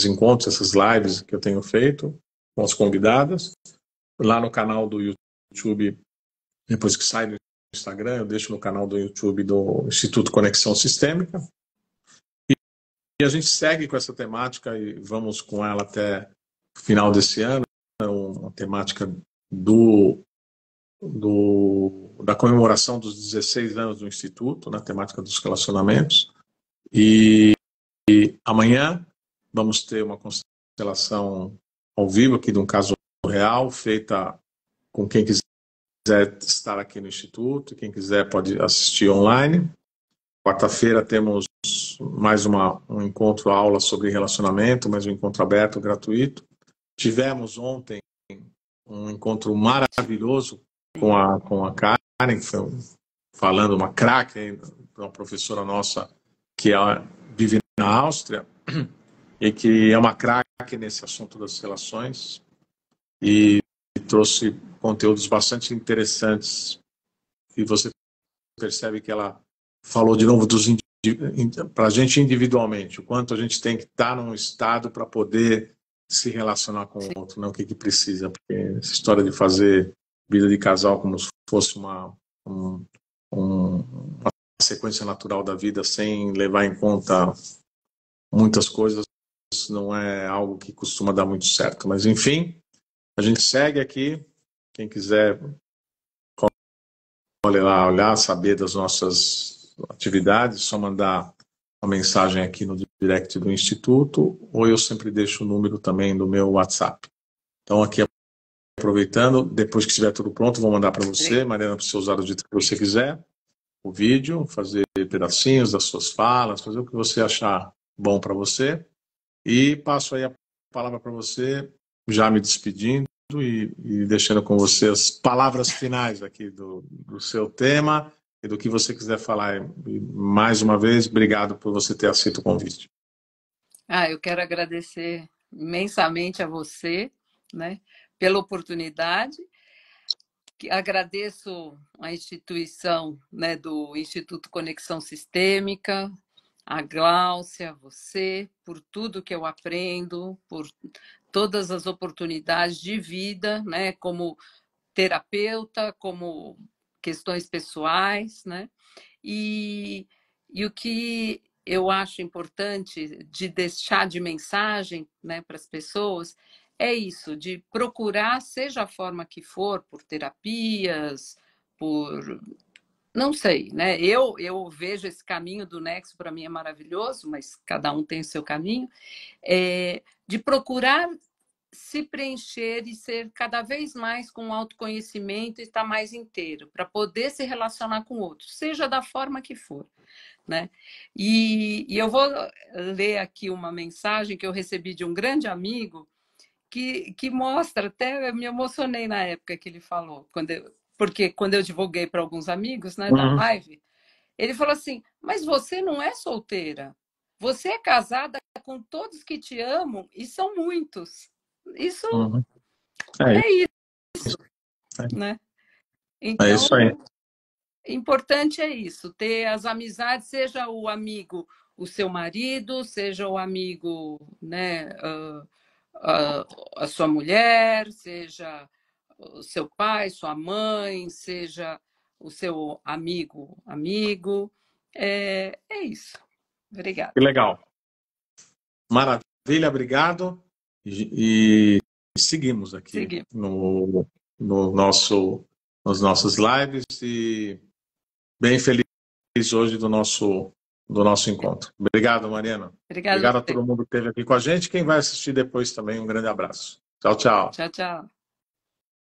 encontros, essas lives que eu tenho feito com as convidadas, lá no canal do YouTube, depois que sai do Instagram, eu deixo no canal do YouTube do Instituto Conexão Sistêmica. E a gente segue com essa temática e vamos com ela até o final desse ano, uma temática da comemoração dos 16 anos do Instituto, na temática dos relacionamentos. E amanhã vamos ter uma constelação ao vivo aqui de um caso real, feita com quem quiser estar aqui no Instituto, quem quiser pode assistir online. Quarta-feira temos mais um encontro, aula sobre relacionamento, mais um encontro aberto, gratuito. Tivemos ontem um encontro maravilhoso com a Karen, que foi falando, uma craque, uma professora nossa que vive na Áustria e que é uma craque nesse assunto das relações e trouxe conteúdos bastante interessantes. E você percebe que ela falou de novo para a gente individualmente, o quanto a gente tem que estar num estado para poder se relacionar com o outro, não o que precisa, porque essa história de fazer vida de casal como se fosse uma sequência natural da vida sem levar em conta muitas coisas não é algo que costuma dar muito certo. Mas, enfim, a gente segue aqui. Quem quiser olhar, saber das nossas atividades, só mandar uma mensagem aqui no direct do Instituto, ou eu sempre deixo o número também do meu WhatsApp. Então, aqui, aproveitando, depois que estiver tudo pronto, vou mandar para você, Mariana, para você usar do jeito que você quiser, o vídeo, fazer pedacinhos das suas falas, fazer o que você achar bom para você. E passo aí a palavra para você, já me despedindo e deixando com você as palavras finais aqui do seu tema e do que você quiser falar. E, mais uma vez, obrigado por você ter aceito o convite. Eu quero agradecer imensamente a você, né, pela oportunidade. Agradeço a instituição, né, do Instituto Conexão Sistêmica, a Gláucia, você, por tudo que eu aprendo, por todas as oportunidades de vida, né, como terapeuta, como questões pessoais, né? E o que eu acho importante de deixar de mensagem, né, para as pessoas é isso, de procurar, seja a forma que for, por terapias, por... não sei, né? Eu vejo esse caminho do Nexo, para mim é maravilhoso, mas cada um tem o seu caminho, de procurar se preencher e ser cada vez mais com autoconhecimento e estar mais inteiro, para poder se relacionar com outros, seja da forma que for, né? E eu vou ler aqui uma mensagem que eu recebi de um grande amigo que mostra, até eu me emocionei na época que ele falou, porque quando eu divulguei para alguns amigos, né, da live, ele falou assim: mas você não é solteira, você é casada com todos que te amam e são muitos. Isso é isso, né? Então, é isso aí. Importante é isso, ter as amizades, seja o amigo, o seu marido, seja o amigo, né, a sua mulher, seja o seu pai, sua mãe, seja o seu amigo. É isso. Obrigada. Que legal. Maravilha, obrigado. E seguimos aqui nos nossos lives e bem feliz hoje do nosso encontro. Obrigado, Mariana. Obrigado a todo mundo que esteve aqui com a gente. Quem vai assistir depois também, um grande abraço. Tchau, tchau. Tchau, tchau.